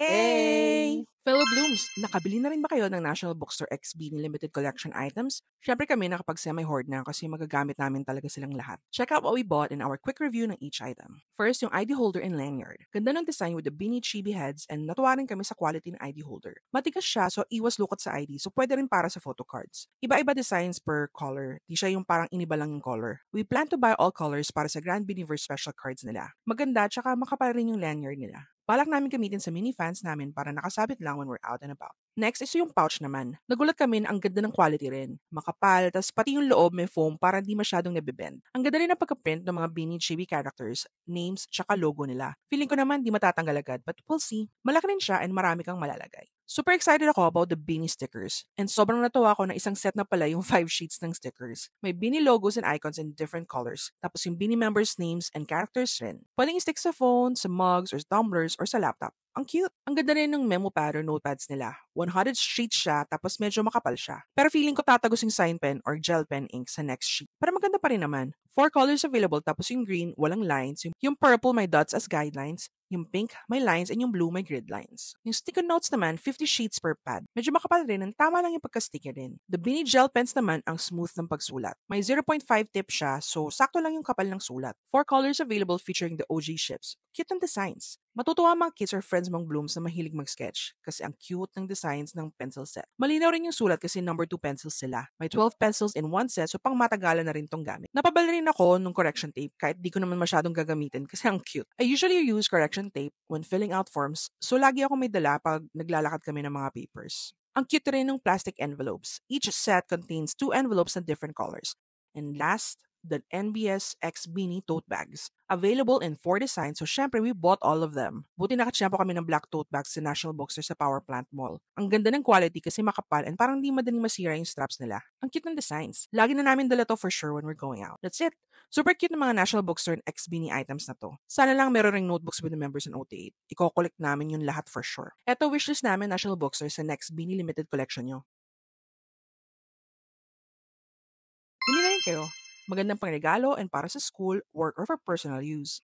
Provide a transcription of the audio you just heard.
Hey! Hey! Fellow Blooms, nakabili na rin ba kayo ng National Bookstore X Beanie Limited Collection items? Siyempre kami nakapag semi-hoard na kasi magagamit namin talaga silang lahat. Check out what we bought in our quick review ng each item. First, yung ID holder and lanyard. Ganda ng design with the beanie chibi heads and natuwa rin kami sa quality ng ID holder. Matigas siya so iwas lukot sa ID so pwede rin para sa photo cards. Iba-iba designs per color. Di siya yung parang iniba lang yung color. We plan to buy all colors para sa Grand Beaniverse special cards nila. Maganda tsaka makapal rin yung lanyard nila. Balak namin gamitin sa mini fans namin para nakasabit lang when we're out and about. Next is yung pouch naman. Nagulat kami na ang ganda ng quality rin. Makapal, tas pati yung loob may foam para di masyadong nabibend. Ang ganda rin ng pagka-print ng mga Beanie Chibi characters, names, tsaka logo nila. Feeling ko naman di matatanggal agad but we'll see. Malaki rin siya and marami kang malalagay. Super excited ako about the Beanie stickers. And sobrang natuwa ako na isang set na pala yung 5 sheets ng stickers. May Beanie logos and icons in different colors. Tapos yung Beanie members' names and characters rin. Pwedeng i-stick sa phone, sa mugs, or tumblers, or sa laptop. Ang cute. Ang ganda rin ng memo pad or notepads nila. 100 sheets siya tapos medyo makapal siya. Pero feeling ko tatagos yung sign pen or gel pen ink sa next sheet. Pero maganda pa rin naman. 4 colors available tapos yung green, walang lines. Yung purple may dots as guidelines. Yung pink, may lines and yung blue may grid lines. Yung sticker notes naman, 50 sheets per pad. Medyo makapal rin and tama lang yung pagka-sticker din. The Beanie Gel Pens naman ang smooth ng pagsulat. May 0.5 tip siya so sakto lang yung kapal ng sulat. 4 colors available featuring the OG ships. Cute ang designs. Matutuwa ang mga kids or friends mong blooms na mahilig mag-sketch kasi ang cute ng designs ng pencil set. Malinaw rin yung sulat kasi number 2 pencils sila. May 12 pencils in one set so pang matagalan na rin tong gamit. Napabala rin ako nung correction tape kahit di ko naman masyadong gagamitin kasi ang cute. I usually use correction tape when filling out forms so lagi ako may dala pag naglalakad kami ng mga papers. Ang cute rin ng plastic envelopes. Each set contains 2 envelopes in different colors. And last, the NBS X Beanie tote bags. Available in 4 designs, so syempre we bought all of them. Buti nakatsyempo kami ng black tote bags sa National Bookstore sa Power Plant Mall. Ang ganda ng quality kasi makapal and parang di madaling masira yung straps nila. Ang cute ng designs. Lagi na namin dala to for sure when we're going out. That's it. Super cute ng mga National Bookstore and X Beanie items na to. Sana lang meron ring notebooks with the members in OT8. Iko-collect namin yun lahat for sure. Eto wishlist namin National Bookstore sa next Beanie Limited Collection nyo. Bili na rin kayo. Magandang pangregalo and para sa school, work, or for personal use.